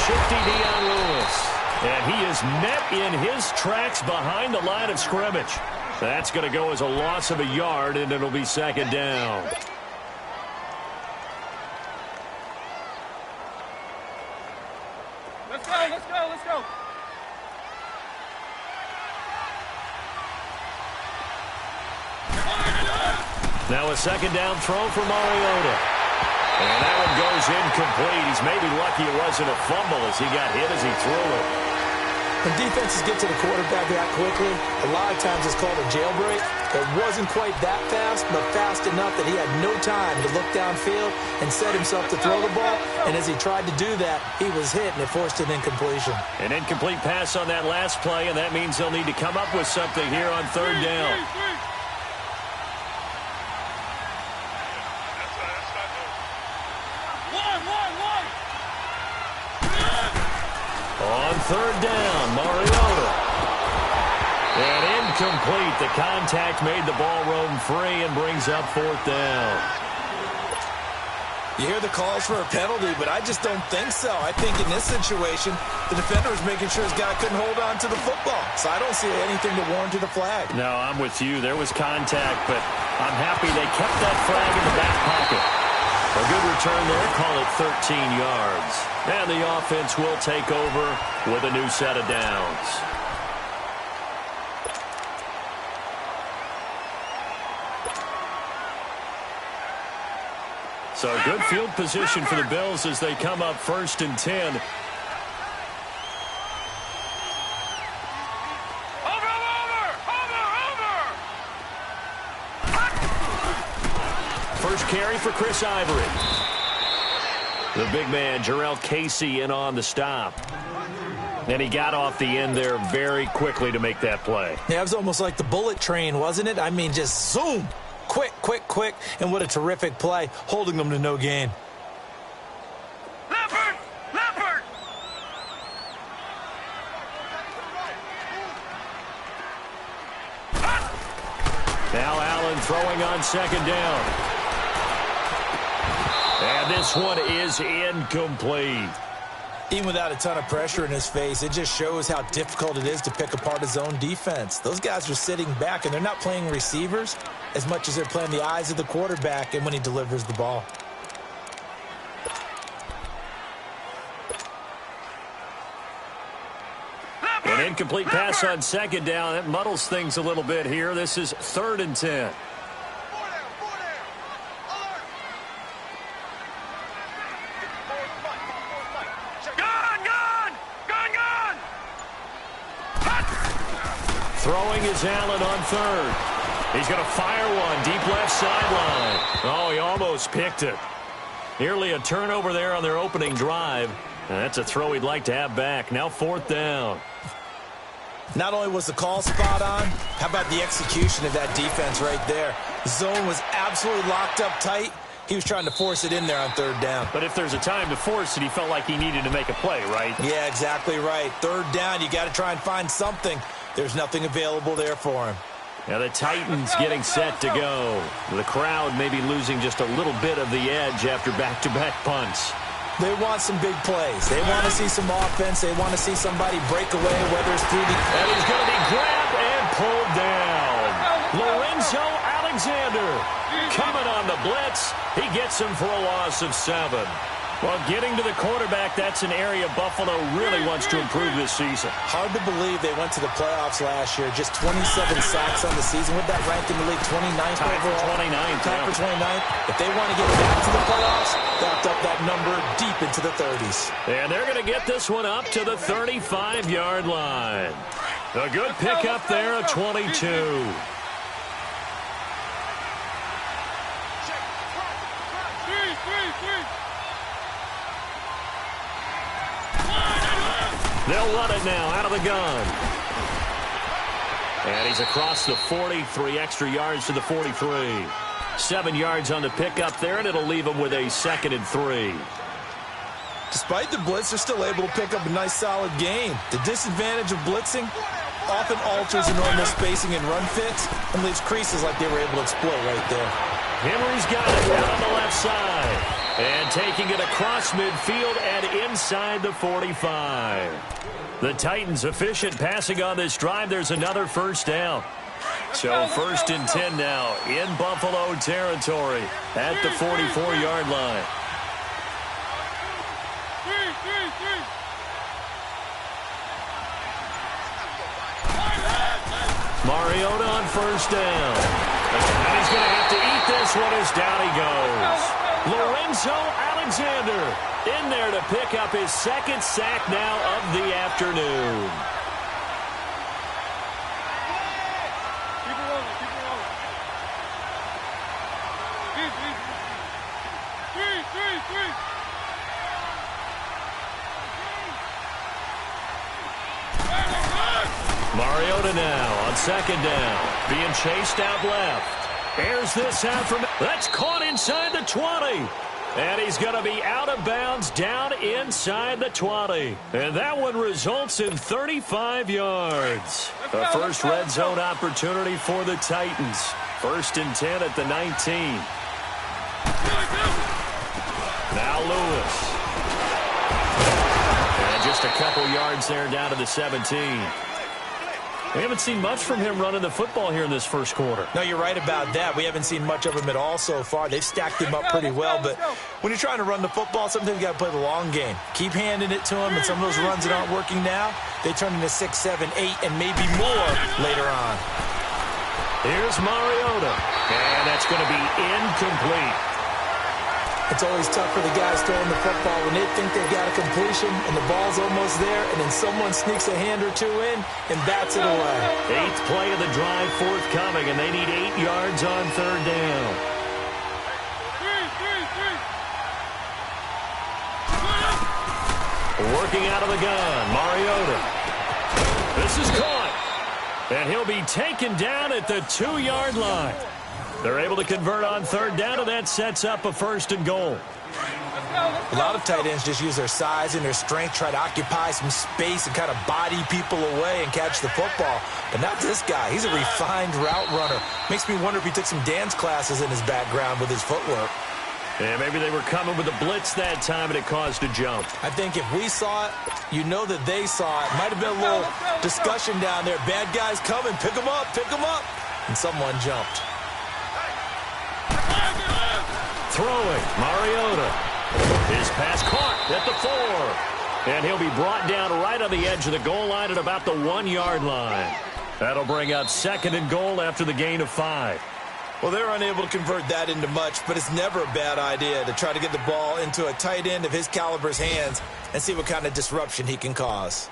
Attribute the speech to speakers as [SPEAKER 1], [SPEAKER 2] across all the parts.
[SPEAKER 1] shifty Dion Lewis. And he is met in his tracks behind the line of scrimmage. That's going to go as a loss of a yard, and it'll be second down.
[SPEAKER 2] Let's go, let's go, let's go.
[SPEAKER 1] Now a second down throw for Mariota. And that one goes incomplete. He's maybe lucky it wasn't a fumble as he got hit as he threw it.
[SPEAKER 3] When defenses get to the quarterback that quickly, a lot of times it's called a jailbreak. It wasn't quite that fast, but fast enough that he had no time to look downfield and set himself to throw the ball. And as he tried to do that, he was hit, and it forced an incompletion.
[SPEAKER 1] An incomplete pass on that last play, and that means they'll need to come up with something here on third down. On third down, Mariota. And incomplete. The contact made the ball roam free and brings up fourth down.
[SPEAKER 3] You hear the calls for a penalty, but I just don't think so. I think in this situation, the defender was making sure his guy couldn't hold on to the football. So I don't see anything to warrant the flag.
[SPEAKER 1] No, I'm with you. There was contact, but I'm happy they kept that flag in the back pocket. A good return there, call it 13 yards. And the offense will take over with a new set of downs. So good field position for the Bills as they come up 1st and 10. First carry for Chris Ivory. The big man, Jarrell Casey, in on the stop. And he got off the end there very quickly to make that play.
[SPEAKER 3] Yeah, it was almost like the bullet train, wasn't it? I mean, just zoom. Quick, quick, quick. And what a terrific play, holding them to no gain.
[SPEAKER 2] Leopard! Leopard!
[SPEAKER 1] Now Allen throwing on second down. And this one is incomplete.
[SPEAKER 3] Even without a ton of pressure in his face, it just shows how difficult it is to pick apart his own defense. Those guys are sitting back, and they're not playing receivers as much as they're playing the eyes of the quarterback and when he delivers the ball.
[SPEAKER 1] An incomplete pass on second down. That muddles things a little bit here. This is 3rd and 10. Throwing is Allen on third. He's going to fire one deep left sideline. Oh, he almost picked it. Nearly a turnover there on their opening drive. And that's a throw he'd like to have back. Now 4th down.
[SPEAKER 3] Not only was the call spot on, how about the execution of that defense right there? The zone was absolutely locked up tight. He was trying to force it in there on 3rd down.
[SPEAKER 1] But if there's a time to force it, he felt like he needed to make a play, right?
[SPEAKER 3] Yeah, exactly right. 3rd down, you got to try and find something. There's nothing available there for him.
[SPEAKER 1] Now the Titans getting set to go. The crowd maybe losing just a little bit of the edge after back-to-back punts.
[SPEAKER 3] They want some big plays. They want to see some offense. They want to see somebody break away, whether it's through the...
[SPEAKER 1] And he's going to be grabbed and pulled down. Lorenzo Alexander coming on the blitz. He gets him for a loss of 7. Well, getting to the quarterback, that's an area Buffalo really wants to improve this season.
[SPEAKER 3] Hard to believe they went to the playoffs last year. Just 27 sacks on the season. Would that rank in the league 29th
[SPEAKER 1] Tied for
[SPEAKER 3] overall?
[SPEAKER 1] 29th.
[SPEAKER 3] Tied for 29th. If they want to get back to the playoffs, they'll up that number deep into the 30s.
[SPEAKER 1] And they're going to get this one up to the 35-yard line. A good pickup there, a 22. They'll run it now out of the gun. And he's across the 40, 3 extra yards to the 43. 7 yards on the pickup there, and it'll leave him with a 2nd and 3.
[SPEAKER 3] Despite the blitz, they're still able to pick up a nice, solid gain. The disadvantage of blitzing often alters the normal spacing and run fits and leaves creases like they were able to exploit right there.
[SPEAKER 1] Henry's got it out on the left side. And taking it across midfield and inside the 45. The Titans efficient passing on this drive. There's another first down. So first and 10 now in Buffalo territory at the 44-yard line. Mariota on first down. And he's going to have to eat this one as down he goes. Lorenzo Alexander in there to pick up his second sack now of the afternoon. Mariota now on second down, being chased out left. Airs this out from... That's caught inside the 20. And he's going to be out of bounds down inside the 20. And that one results in 35 yards. The first red zone opportunity for the Titans. First and 10 at the 19. Now Lewis. And just a couple yards there down to the 17. We haven't seen much from him running the football here in this first quarter.
[SPEAKER 3] No, you're right about that. We haven't seen much of him at all so far. They've stacked him up pretty well, but when you're trying to run the football, sometimes you got to play the long game. Keep handing it to him, and some of those runs that aren't working now, they turn into 6, 7, 8, and maybe more later on.
[SPEAKER 1] Here's Mariota, and that's going to be incomplete.
[SPEAKER 3] It's always tough for the guys throwing the football when they think they've got a completion and the ball's almost there, and then someone sneaks a hand or two in and bats it away.
[SPEAKER 1] 8th play of the drive forthcoming, and they need 8 yards on third down. Working out of the gun, Mariota. This is caught, and he'll be taken down at the 2-yard line. They're able to convert on third down, and that sets up a first and goal.
[SPEAKER 3] A lot of tight ends just use their size and their strength, try to occupy some space and kind of body people away and catch the football. But not this guy. He's a refined route runner. Makes me wonder if he took some dance classes in his background with his footwork.
[SPEAKER 1] Yeah, maybe they were coming with a blitz that time, and it caused a jump.
[SPEAKER 3] I think if we saw it, you know that they saw it. Might have been a little discussion down there. Bad guys coming. Pick them up. Pick them up. And someone jumped.
[SPEAKER 1] Throwing, Mariota. His pass caught at the 4. And he'll be brought down right on the edge of the goal line at about the 1-yard line. That'll bring up second and goal after the gain of 5.
[SPEAKER 3] Well, they're unable to convert that into much, but it's never a bad idea to try to get the ball into a tight end of his caliber's hands and see what kind of disruption he can cause.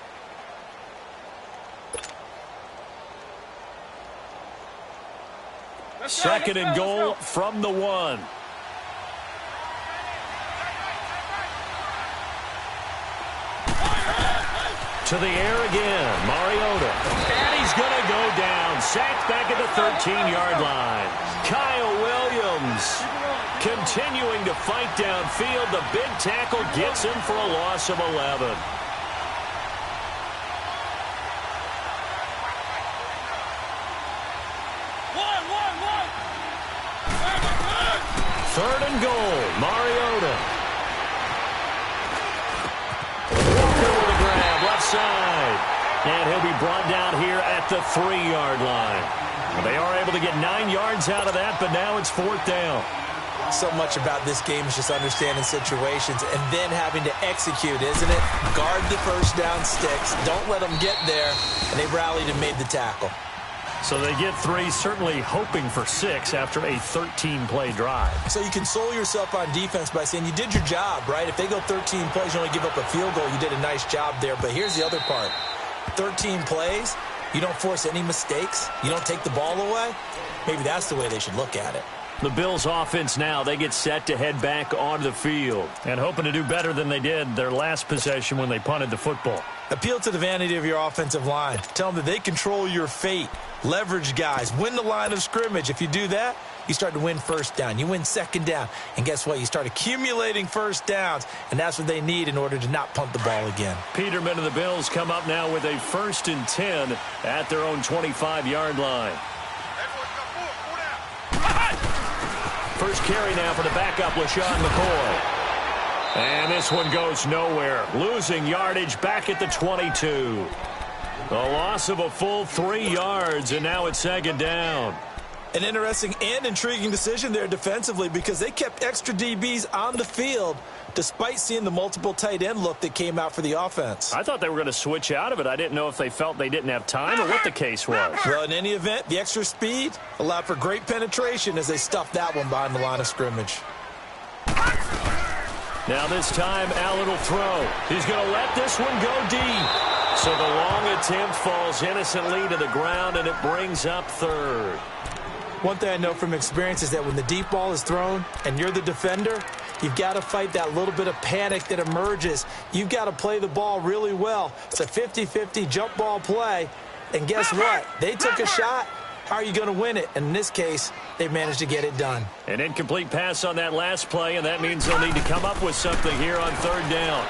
[SPEAKER 1] Second and goal from the 1. To the air again, Mariota. And he's going to go down. Sacked back at the 13-yard line. Kyle Williams continuing to fight downfield. The big tackle gets him for a loss of 11. Third and goal, Mariota. Left side. And he'll be brought down here at the 3-yard line. They are able to get 9 yards out of that, but now it's 4th down.
[SPEAKER 3] So much about this game is just understanding situations and then having to execute, isn't it? Guard the first down sticks. Don't let them get there. And they rallied and made the tackle.
[SPEAKER 1] So they get 3, certainly hoping for 6 after a 13-play drive.
[SPEAKER 3] So you console yourself on defense by saying you did your job, right? If they go 13 plays, you only give up a field goal, you did a nice job there. But here's the other part. 13 plays, you don't force any mistakes, you don't take the ball away. Maybe that's the way they should look at it.
[SPEAKER 1] The Bills' offense now, they get set to head back onto the field and hoping to do better than they did their last possession when they punted the football.
[SPEAKER 3] Appeal to the vanity of your offensive line. Tell them that they control your fate. Leverage guys. Win the line of scrimmage. If you do that, you start to win first down. You win second down. And guess what? You start accumulating first downs. And that's what they need in order to not punt the ball again.
[SPEAKER 1] Peterman and the Bills come up now with a 1st and 10 at their own 25-yard line. First carry now for the backup, LaShawn McCoy. And this one goes nowhere. Losing yardage back at the 22. A loss of a full 3 yards, and now it's second down.
[SPEAKER 3] An interesting and intriguing decision there defensively because they kept extra DBs on the field despite seeing the multiple tight end look that came out for the offense.
[SPEAKER 1] I thought they were going to switch out of it. I didn't know if they felt they didn't have time or what the case was.
[SPEAKER 3] Well, in any event, the extra speed allowed for great penetration as they stuffed that one behind the line of scrimmage.
[SPEAKER 1] Now this time, Allen will throw. He's going to let this one go deep. So the long attempt falls innocently to the ground, and it brings up third.
[SPEAKER 3] One thing I know from experience is that when the deep ball is thrown and you're the defender, you've got to fight that little bit of panic that emerges. You've got to play the ball really well. It's a 50-50 jump ball play. And guess what? They took a shot. How are you going to win it? And in this case, they managed to get it done.
[SPEAKER 1] An incomplete pass on that last play, and that means they'll need to come up with something here on third down.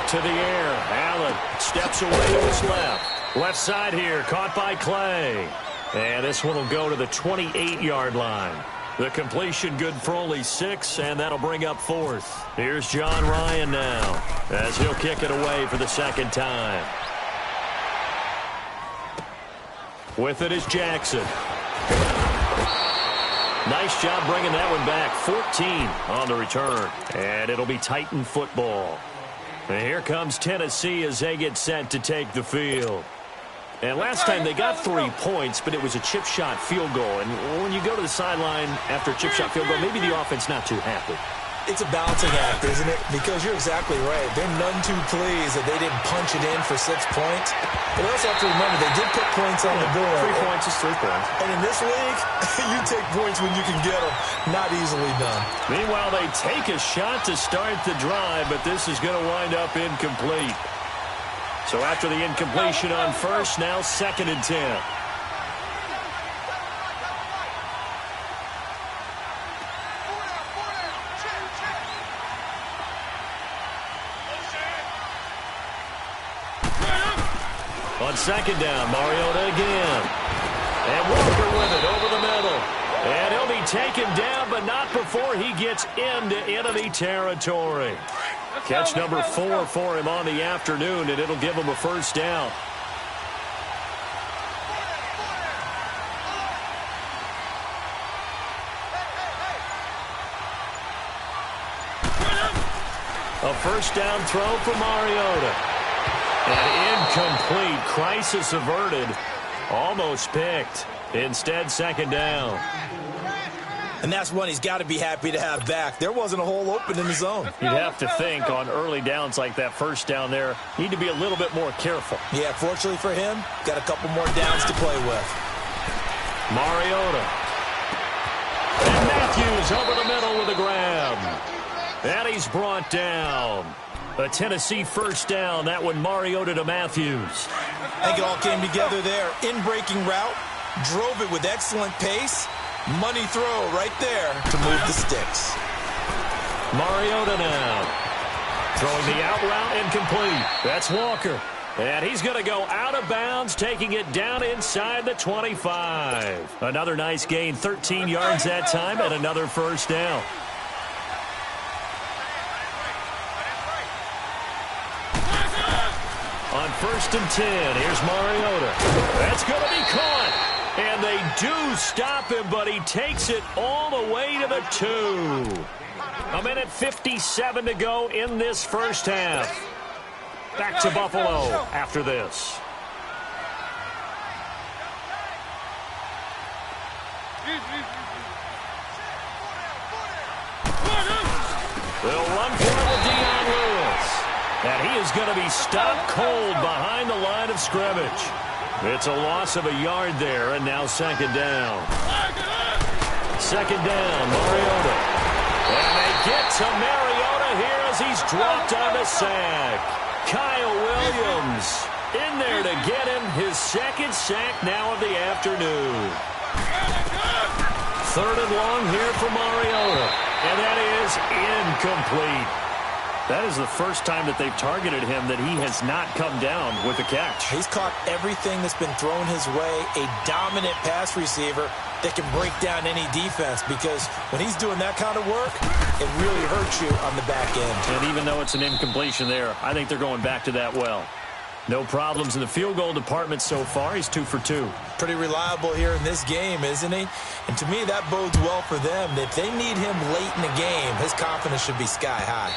[SPEAKER 1] To the air. Allen steps away to his left. Left side here, caught by Clay. And this one will go to the 28-yard line. The completion good for only 6, and that'll bring up fourth. Here's John Ryan now as he'll kick it away for the second time. With it is Jackson. Nice job bringing that one back. 14 on the return. And it'll be Titan football. And here comes Tennessee as they get set to take the field. And last time they got 3 points, but it was a chip shot field goal. And when you go to the sideline after a chip shot field goal, maybe the offense not too happy.
[SPEAKER 3] It's a balancing act, isn't it? Because you're exactly right. They're none too pleased that they didn't punch it in for 6 points. But also have to remember, they did put points on the board.
[SPEAKER 1] 3 points is 3 points.
[SPEAKER 3] And in this league, you take points when you can get them. Not easily done.
[SPEAKER 1] Meanwhile, they take a shot to start the drive, but this is going to wind up incomplete. So after the incompletion on first, now 2nd and 10. On 2nd down, Mariota again. And Walker with it over the middle. And he'll be taken down, but not before he gets into enemy territory. Catch number 4 for him on the afternoon, and it'll give him a first down. A first down throw for Mariota. And incomplete. Crisis averted. Almost picked. Instead, 2nd down.
[SPEAKER 3] And that's one he's got to be happy to have back. There wasn't a hole open in the zone.
[SPEAKER 1] You'd have to think on early downs like that first down there, need to be a little bit more careful.
[SPEAKER 3] Yeah, fortunately for him, got a couple more downs to play with.
[SPEAKER 1] Mariota. And Matthews over the middle with a grab. And he's brought down. A Tennessee first down. That one Mariota to Matthews.
[SPEAKER 3] I think it all came together there. In-breaking route. Drove it with excellent pace. Money throw right there to move the sticks.
[SPEAKER 1] Mariota now. Throwing the out route incomplete. That's Walker. And he's going to go out of bounds, taking it down inside the 25. Another nice gain, 13 yards that time, and another first down. On 1st and 10, here's Mariota. That's going to be caught. And they do stop him, but he takes it all the way to the 2. A minute 57 to go in this first half. Back to Buffalo after this. They'll run for it with Dion Lewis. And he is going to be stopped cold behind the line of scrimmage. It's a loss of a yard there, and now 2nd down. 2nd down, Mariota. And they get to Mariota here as he's dropped on the sack. Kyle Williams in there to get him his 2nd sack now of the afternoon. 3rd and long here for Mariota. And that is incomplete. That is the first time that they've targeted him that he has not come down with a catch.
[SPEAKER 3] He's caught everything that's been thrown his way. A dominant pass receiver that can break down any defense, because when he's doing that kind of work, it really hurts you on the back end.
[SPEAKER 1] And even though it's an incompletion there, I think they're going back to that well. No problems in the field goal department so far. He's 2 for 2.
[SPEAKER 3] Pretty reliable here in this game, isn't he? And to me, that bodes well for them. If they need him late in the game, his confidence should be sky high.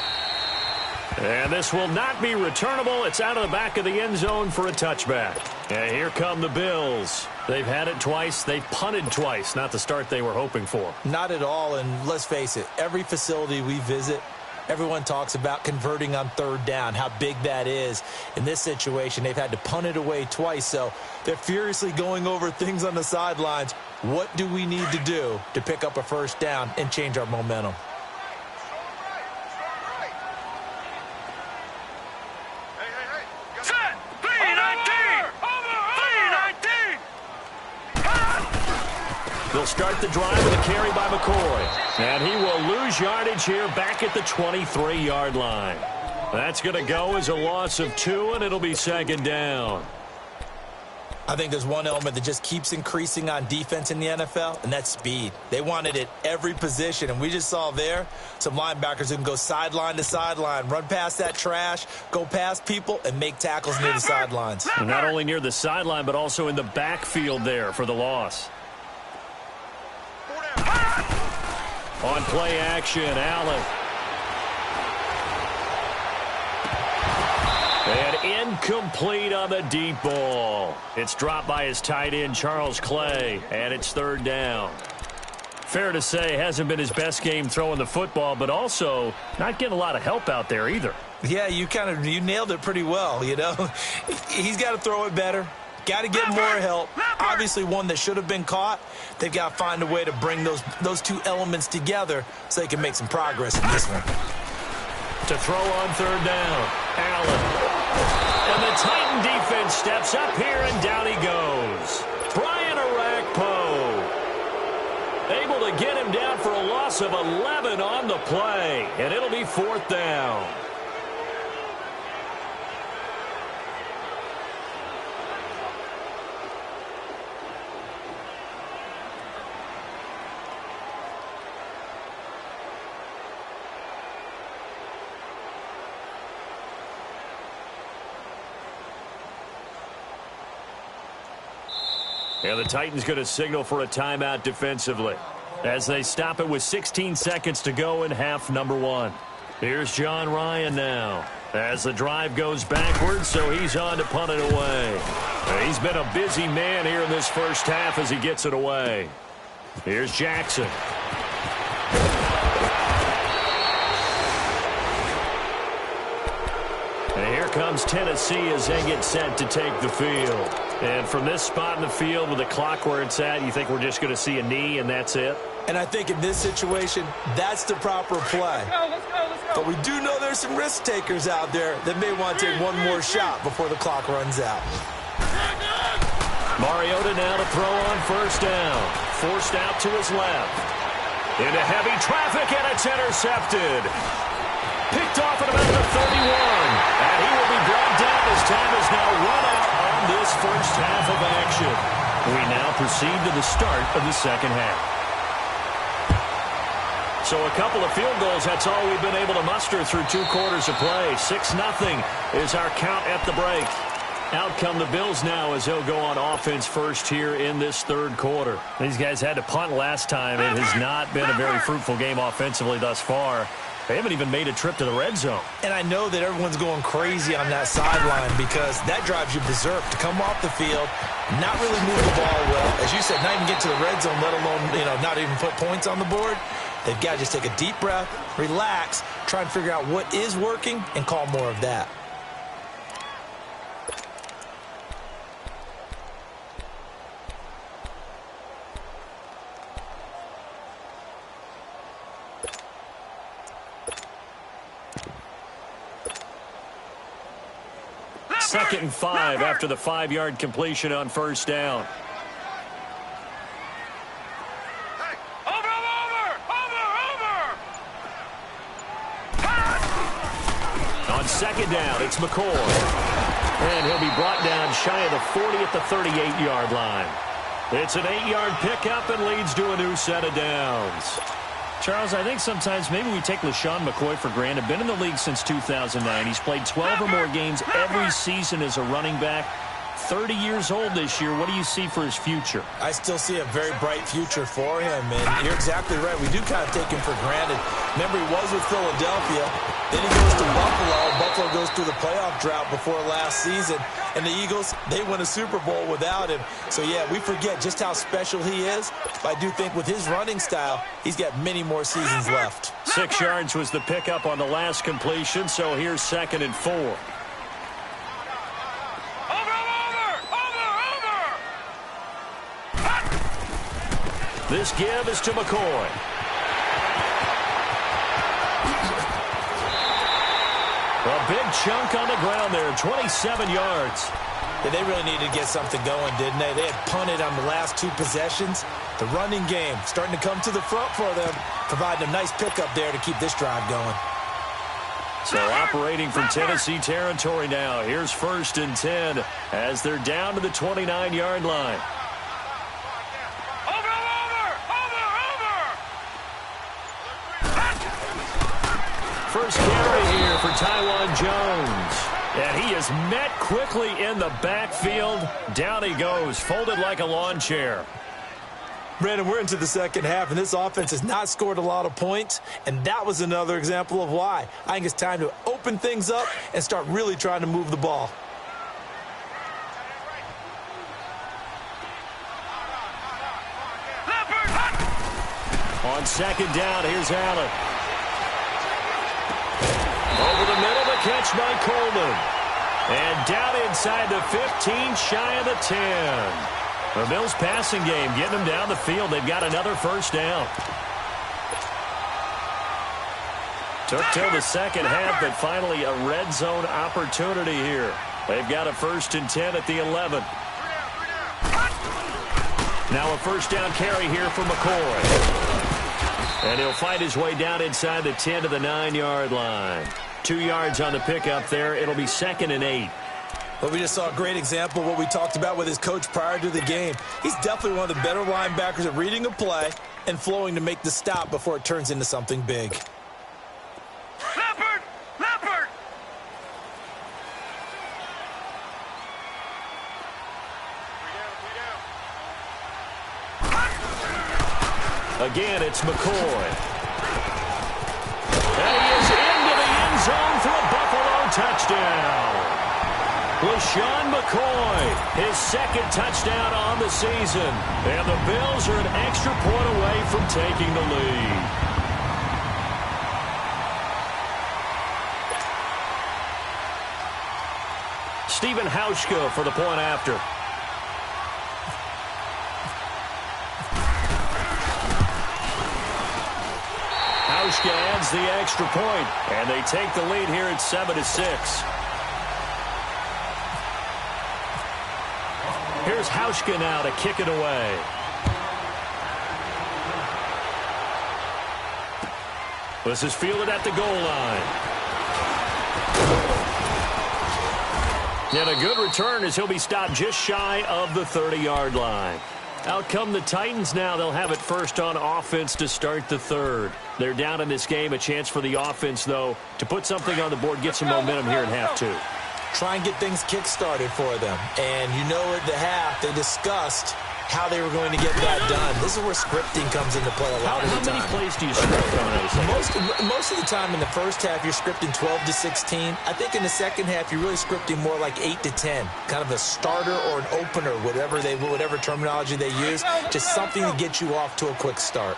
[SPEAKER 1] And this will not be returnable. It's out of the back of the end zone for a touchback. And here come the Bills. They've had it twice. They've punted twice. Not the start they were hoping for.
[SPEAKER 3] Not at all. And let's face it, every facility we visit, everyone talks about converting on third down, how big that is. In this situation, they've had to punt it away twice, so they're furiously going over things on the sidelines. What do we need to do to pick up a first down and change our momentum?
[SPEAKER 1] They'll start the drive with a carry by McCoy. And he will lose yardage here back at the 23-yard line. That's going to go as a loss of 2, and it'll be second down.
[SPEAKER 3] I think there's one element that just keeps increasing on defense in the NFL, and that's speed. They want it at every position, and we just saw there some linebackers who can go sideline to sideline, run past that trash, go past people, and make tackles near the sidelines.
[SPEAKER 1] And not only near the sideline, but also in the backfield there for the loss. On play action, Allen. And incomplete on the deep ball. It's dropped by his tight end, Charles Clay, and it's third down. Fair to say, hasn't been his best game throwing the football, but also not getting a lot of help out there either.
[SPEAKER 3] Yeah, you nailed it pretty well, you know. He's got to throw it better. Got to get more help. Obviously one that should have been caught. They've got to find a way to bring those two elements together so they can make some progress in this one.
[SPEAKER 1] To throw on third down, Allen. And the Titan defense steps up here, and down he goes. Brian Arakpo able to get him down for a loss of 11 on the play, and it'll be fourth down. And the Titans going to signal for a timeout defensively as they stop it with 16 seconds to go in half number 1. Here's John Ryan now as the drive goes backwards, so he's on to punt it away. He's been a busy man here in this first half as he gets it away. Here's Jackson. And here comes Tennessee as they get set to take the field. And from this spot in the field with the clock where it's at, you think we're just going to see a knee and that's it?
[SPEAKER 3] And I think in this situation, that's the proper play.
[SPEAKER 2] Let's go.
[SPEAKER 3] But we do know there's some risk takers out there that may want to take one more shot before the clock runs out.
[SPEAKER 1] Mariota now to throw on first down. Forced out to his left. Into heavy traffic, and it's intercepted. Picked off at about the 31. And he will be brought down as time is now run out on this first half of action. We now proceed to the start of the second half. So a couple of field goals, that's all we've been able to muster through 2 quarters of play. 6-0 is our count at the break. Out come the Bills now as they'll go on offense first here in this third quarter. These guys had to punt last time. It has not been a very fruitful game offensively thus far. They haven't even made a trip to the red zone. And I know that everyone's going crazy on that sideline because that drives you berserk to come off the field, not really move the ball well. As you said, not even get to the red zone, let alone, not even put points on the board. They've got to just take a deep breath, relax, try and figure out what is working, and call more of that. Second and 5 after the 5-yard completion on first down. On second down, it's McCoy. And he'll be brought down shy of the 40 at the 38-yard line. It's an 8-yard pickup and leads to a new set of downs.
[SPEAKER 4] Charles, I think sometimes maybe we take LaShawn McCoy for granted. Been in the league since 2009. He's played 12 or more games every season as a running back. 30 years old this year. What do you see for his future?
[SPEAKER 3] I still see a very bright future for him, and you're exactly right. We do kind of take him for granted. Remember, he was with Philadelphia. Then he goes to Buffalo. Buffalo goes through the playoff drought before last season. And the Eagles, they win a Super Bowl without him. So, yeah, we forget just how special he is. But I do think with his running style, he's got many more seasons left.
[SPEAKER 1] 6 yards was the pickup on the last completion, so here's 2nd and 4. This give is to McCoy. A big chunk on the ground there, 27 yards.
[SPEAKER 3] Yeah, they really needed to get something going, didn't they? They had punted on the last 2 possessions. The running game starting to come to the front for them, providing a nice pickup there to keep this drive going.
[SPEAKER 1] So operating from Tennessee territory now. Here's 1st and 10 as they're down to the 29-yard line. First carry here for Taiwan Jones. And he is met quickly in the backfield. Down he goes, folded like a lawn chair.
[SPEAKER 3] Brandon, we're into the second half, and this offense has not scored a lot of points, and that was another example of why. I think it's time to open things up and start really trying to move the ball.
[SPEAKER 1] On second down, here's Allen. Over the middle, the catch by Coleman. And down inside the 15, shy of the 10. The Bills passing game, getting them down the field. They've got another first down. Took till the second half, but finally a red zone opportunity here. They've got a 1st and 10 at the 11. Now a first down carry here for McCoy. And he'll fight his way down inside the 10 to the 9-yard line. 2 yards on the pickup there. It'll be 2nd and 8.
[SPEAKER 3] Well, we just saw a great example of what we talked about with his coach prior to the game. He's definitely one of the better linebackers at reading a play and flowing to make the stop before it turns into something big.
[SPEAKER 2] Leopard! Leopard!
[SPEAKER 1] Again, it's McCoy. And he is into the end zone for a Buffalo touchdown. LaShawn McCoy, his 2nd touchdown on the season. And the Bills are an extra point away from taking the lead. Stephen Hauschka for the point after. Hauschka adds the extra point, and they take the lead here at 7-6. Here's Hauschka now to kick it away. This is fielded at the goal line. And a good return as he'll be stopped just shy of the 30-yard line. Out come the Titans now. They'll have it first on offense to start the 3rd. They're down in this game. A chance for the offense, though, to put something on the board, get some momentum here in half 2.
[SPEAKER 3] Try and get things kick-started for them. And you know at the half, they discussed how they were going to get that done. This is where scripting comes into play a lot of the time.
[SPEAKER 1] How many plays do you script on?
[SPEAKER 3] Most of the time in the first half, you're scripting 12 to 16. I think in the second half, you're really scripting more like 8 to 10. Kind of a starter or an opener, whatever terminology they use. Just something to get you off to a quick start.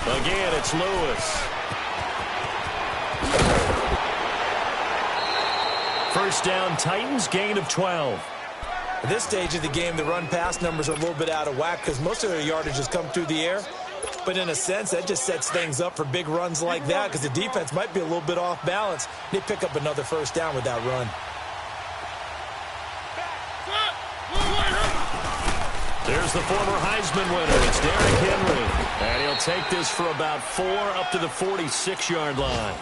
[SPEAKER 1] Again, it's Lewis. First down, Titans, gain of 12.
[SPEAKER 3] At this stage of the game, the run-pass numbers are a little bit out of whack because most of their yardage has come through the air. But in a sense, that just sets things up for big runs like that because the defense might be a little bit off balance. They pick up another first down with that run.
[SPEAKER 1] There's the former Heisman winner. It's Derrick Henry. And he'll take this for about 4 up to the 46-yard line.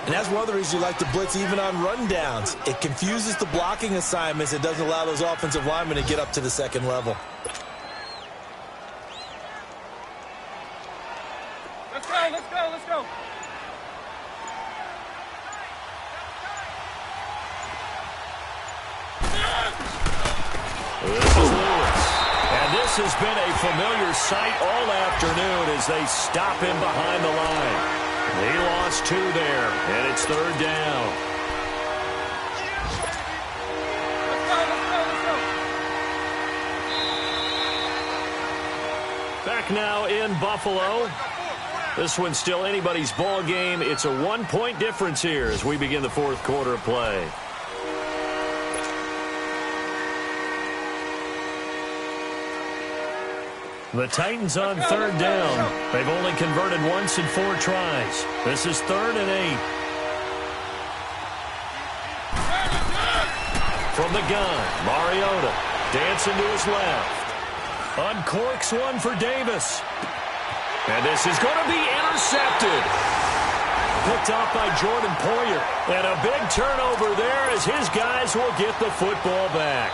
[SPEAKER 3] And that's one of the reasons you like to blitz even on rundowns. It confuses the blocking assignments. It doesn't allow those offensive linemen to get up to the second level.
[SPEAKER 2] Let's go, let's go, let's go.
[SPEAKER 1] This is Lewis. And this has been a familiar sight all afternoon as they stop him behind the line. He lost 2 there, and it's 3rd down. Back now in Buffalo. This one's still anybody's ball game. It's a 1-point difference here as we begin the 4th quarter of play. The Titans on 3rd down. They've only converted once in 4 tries. This is 3rd and 8. From the gun, Mariota dancing to his left. Uncorks one for Davis. And this is going to be intercepted. Picked off by Jordan Poyer. And a big turnover there as his guys will get the football back.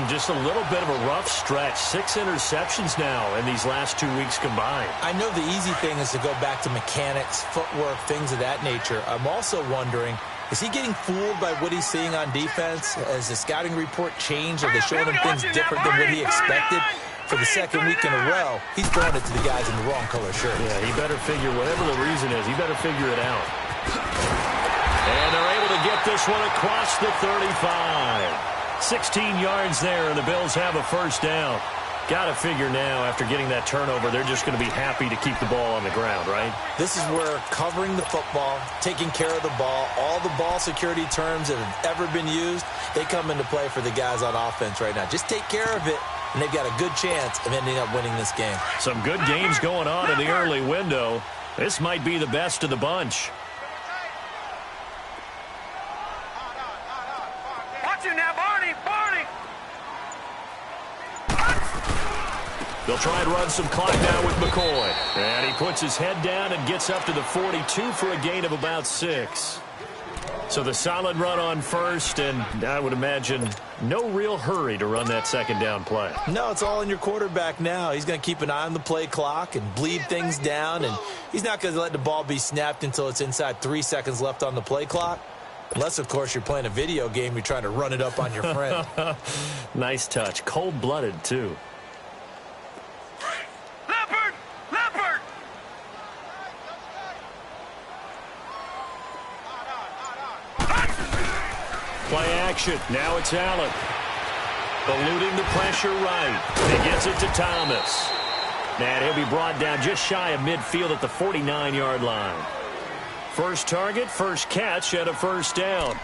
[SPEAKER 1] Just a little bit of a rough stretch. 6 interceptions now in these last 2 weeks combined.
[SPEAKER 3] I know the easy thing is to go back to mechanics, footwork, things of that nature. I'm also wondering, is he getting fooled by what he's seeing on defense? Has the scouting report changed? Are they showing him things different than what he expected? For the 2nd week in a row, he's throwing it to the guys in the wrong color shirt.
[SPEAKER 1] Yeah, he better figure, whatever the reason is, he better figure it out. And they're able to get this one across the 35. 16 yards there, and the Bills have a 1st down. Got to figure now, after getting that turnover, they're just going to be happy to keep the ball on the ground, right?
[SPEAKER 3] This is where covering the football, taking care of the ball, all the ball security terms that have ever been used, they come into play for the guys on offense right now. Just take care of it, and they've got a good chance of ending up winning this game. Some
[SPEAKER 1] good games going on in the early window. This might be the best of the bunch.
[SPEAKER 2] Watch it now, Barney, Barney.
[SPEAKER 1] They'll try and run some clock now with McCoy. And he puts his head down and gets up to the 42 for a gain of about 6. So the solid run on 1st, and I would imagine no real hurry to run that 2nd down play.
[SPEAKER 3] No, it's all in your quarterback now. He's going to keep an eye on the play clock and bleed things down, and he's not going to let the ball be snapped until it's inside 3 seconds left on the play clock. Unless, of course, you're playing a video game, you're trying to run it up on your friend.
[SPEAKER 1] Nice touch. Cold-blooded, too.
[SPEAKER 2] Leopard! Leopard!
[SPEAKER 1] Play action. Now it's Allen. Eluding the pressure right. He gets it to Thomas. And he'll be brought down just shy of midfield at the 49-yard line. First target, first catch, and a 1st down.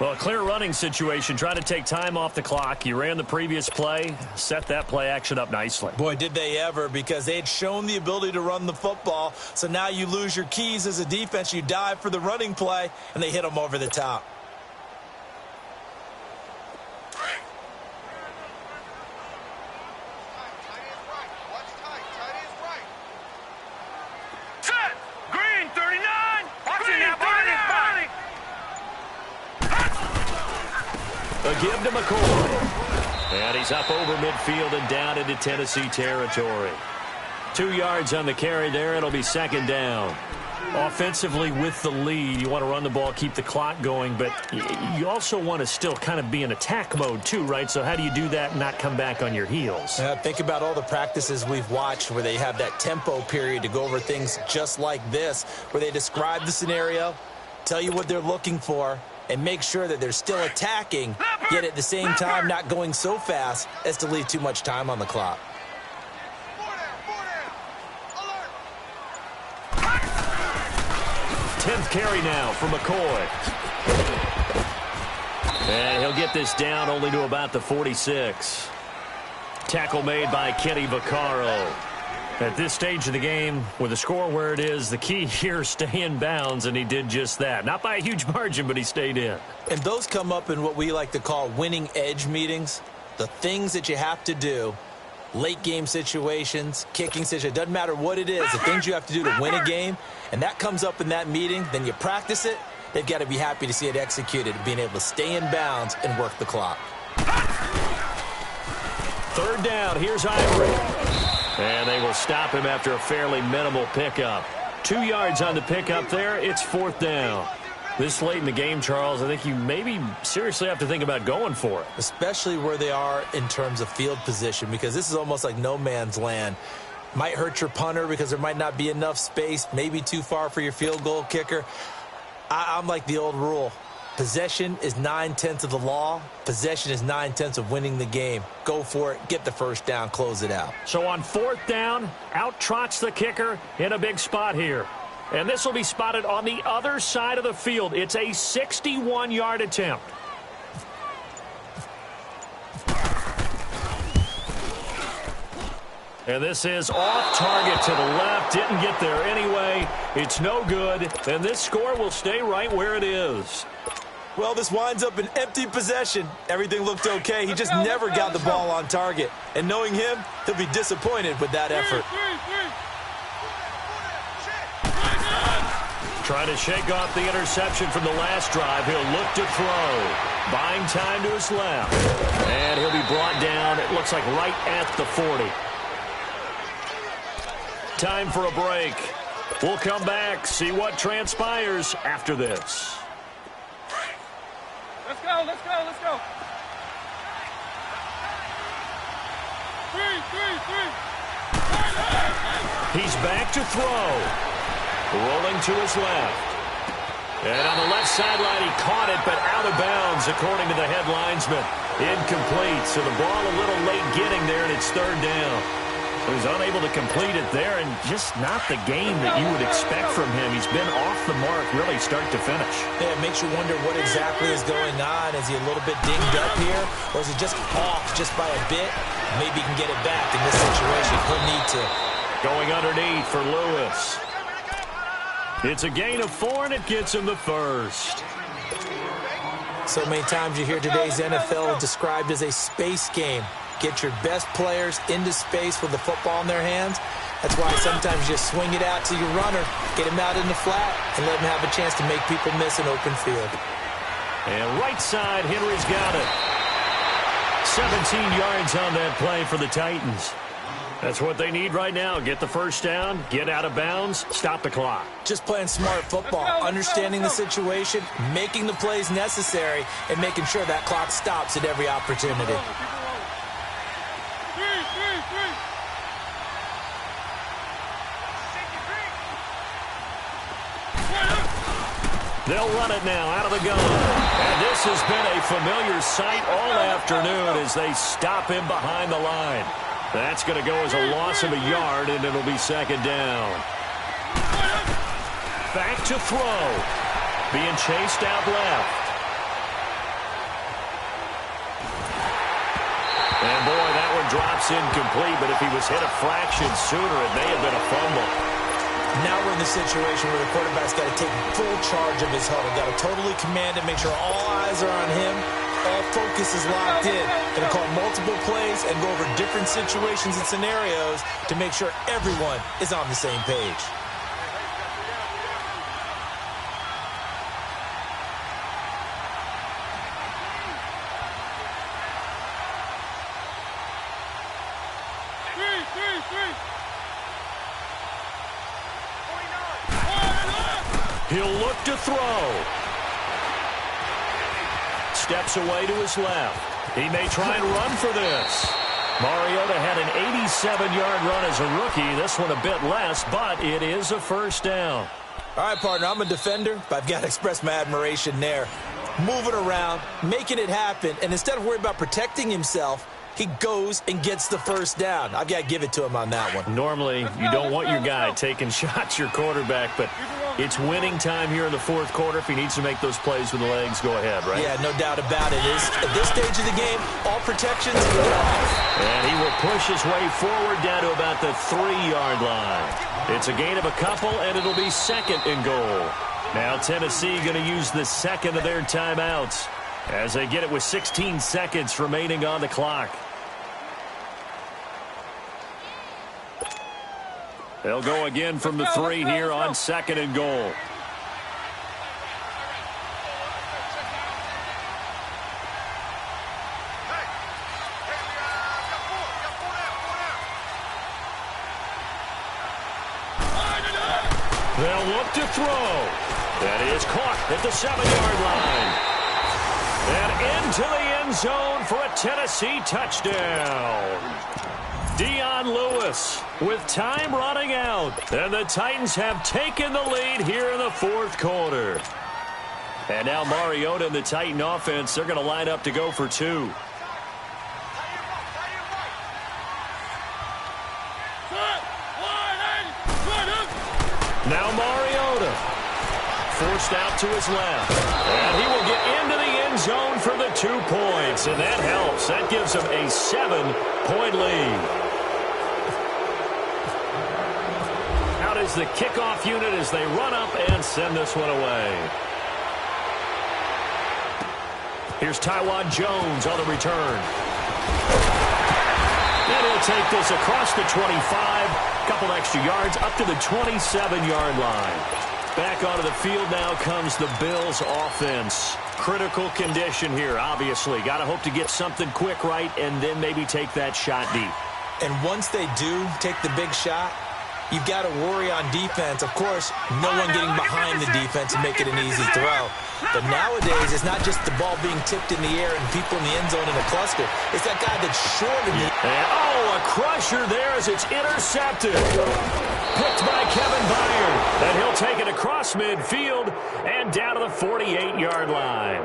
[SPEAKER 1] Well, a clear running situation. Trying to take time off the clock. You ran the previous play, set that play action up nicely.
[SPEAKER 3] Boy, did they ever, because they had shown the ability to run the football. So now you lose your keys as a defense. You dive for the running play, and they hit them over the top.
[SPEAKER 1] A give to McCoy. And he's up over midfield and down into Tennessee territory. 2 yards on the carry there. It'll be 2nd down. Offensively with the lead, you want to run the ball, keep the clock going, but you also want to still kind of be in attack mode too, right? So how do you do that and not come back on your heels?
[SPEAKER 3] Think about all the practices we've watched where they have that tempo period to go over things just like this, where they describe the scenario, tell you what they're looking for, and make sure that they're still attacking, yet at the same time not going so fast as to leave too much time on the clock.
[SPEAKER 1] Tenth carry now for McCoy. And he'll get this down only to about the 46. Tackle made by Kenny Vaccaro. At this stage of the game, with the score where it is, the key here is stay in bounds, and he did just that. Not by a huge margin, but he stayed in.
[SPEAKER 3] And those come up in what we like to call winning edge meetings. the things that you have to do, late game situations, kicking situations, doesn't matter what it is, the things you have to do to win a game, and that comes up in that meeting, then you practice it, they've got to be happy to see it executed, being able to stay in bounds and work the clock.
[SPEAKER 1] Third down, here's Ivory. And they will stop him after a fairly minimal pickup. 2 yards on the pickup there, it's fourth down. This late in the game, Charles, I think you maybe seriously have to think about going for it.
[SPEAKER 3] Especially where they are in terms of field position, because this is almost like no man's land. Might hurt your punter because there might not be enough space, maybe too far for your field goal kicker. I'm like the old rule. Possession is 9/10 of the law. Possession is 9/10 of winning the game. Go for it, get the first down, close it out.
[SPEAKER 1] So on fourth down, out trots the kicker in a big spot here. And this will be spotted on the other side of the field. It's a 61-yard attempt. And this is off target to the left. Didn't get there anyway. It's no good. And this score will stay right where it is.
[SPEAKER 3] Well, this winds up an empty possession. Everything looked okay. He just never got the ball on target. And knowing him, he'll be disappointed with that effort.
[SPEAKER 1] Trying to shake off the interception from the last drive. He'll look to throw. Buying time to his left. And he'll be brought down, it looks like right at the 40. Time for a break. We'll come back, see what transpires after this.
[SPEAKER 2] Let's go, let's go, let's go. Three.
[SPEAKER 1] He's back to throw. Rolling to his left. And on the left sideline, he caught it, but out of bounds, according to the head linesman. Incomplete, so the ball a little late getting there, and it's third down. So he's unable to complete it there, and just not the game that you would expect from him. He's been off the mark, really, start to finish.
[SPEAKER 3] Yeah, it makes you wonder what exactly is going on. Is he a little bit dinged up here, or is he just off just by a bit? Maybe he can get it back in this situation. He'll need to.
[SPEAKER 1] Going underneath for Lewis. It's a gain of 4, and it gets him the first.
[SPEAKER 3] So many times you hear today's NFL described as a space game. Get your best players into space with the football in their hands. That's why sometimes you just swing it out to your runner, get him out in the flat, and let him have a chance to make people miss an open field.
[SPEAKER 1] And right side, Henry's got it. 17 yards on that play for the Titans. That's what they need right now. Get the first down, get out of bounds, stop the clock.
[SPEAKER 3] Just playing smart football, understanding the situation, making the plays necessary, and making sure that clock stops at every opportunity.
[SPEAKER 1] They'll run it now out of the gun. And this has been a familiar sight all afternoon as they stop him behind the line. That's going to go as a loss of a yard, and it'll be second down. Back to throw. Being chased out left. And boy, that one drops incomplete, but if he was hit a fraction sooner, it may have been a fumble.
[SPEAKER 3] Now we're in the situation where the quarterback's got to take full charge of his huddle. Got to totally command it, make sure all eyes are on him. All focus is locked in. Going to call multiple plays and go over different situations and scenarios to make sure everyone is on the same page.
[SPEAKER 1] He'll look to throw. Steps away to his left. He may try and run for this. Mariota had an 87-yard run as a rookie. This one a bit less, but it is a first down.
[SPEAKER 3] All right, partner, I'm a defender, but I've got to express my admiration there. Moving around, making it happen, and instead of worrying about protecting himself, he goes and gets the first down. I've got to give it to him on that one.
[SPEAKER 1] Normally, you don't want your guy taking shots, your quarterback, but it's winning time here in the fourth quarter. If he needs to make those plays with the legs, go ahead, right?
[SPEAKER 3] Yeah, no doubt about it. At this stage of the game, all protections are off.
[SPEAKER 1] And he will push his way forward down to about the 3-yard line. It's a gain of a couple, and it'll be second and goal. Now Tennessee going to use the second of their timeouts. As they get it with 16 seconds remaining on the clock. They'll go again from the three here on 2nd and goal. They'll look to throw. That is caught at the 7-yard line. And into the end zone for a Tennessee touchdown. Dion Lewis with time running out. And the Titans have taken the lead here in the 4th quarter. And now Mariota and the Titan offense, they're going to line up to go for 2. Now Mariota forced out to his left. And he will get into the end zone for the 2 points. And that helps. That gives him a 7-point lead. Out is the kickoff unit as they run up and send this one away. Here's Tywan Jones on the return. And he'll take this across the 25. Couple extra yards up to the 27-yard line. Back onto the field now comes the Bills offense. Critical condition here, obviously. Got to hope to get something quick right and then maybe take that shot deep.
[SPEAKER 3] And once they do take the big shot, you've got to worry on defense. Of course, no one getting behind the defense and make it an easy throw. But nowadays, it's not just the ball being tipped in the air and people in the end zone in a cluster. It's that guy that's short of you.
[SPEAKER 1] And, a crusher there as it's intercepted. Picked by Kevin Byard. And he'll take it across midfield and down to the 48-yard line.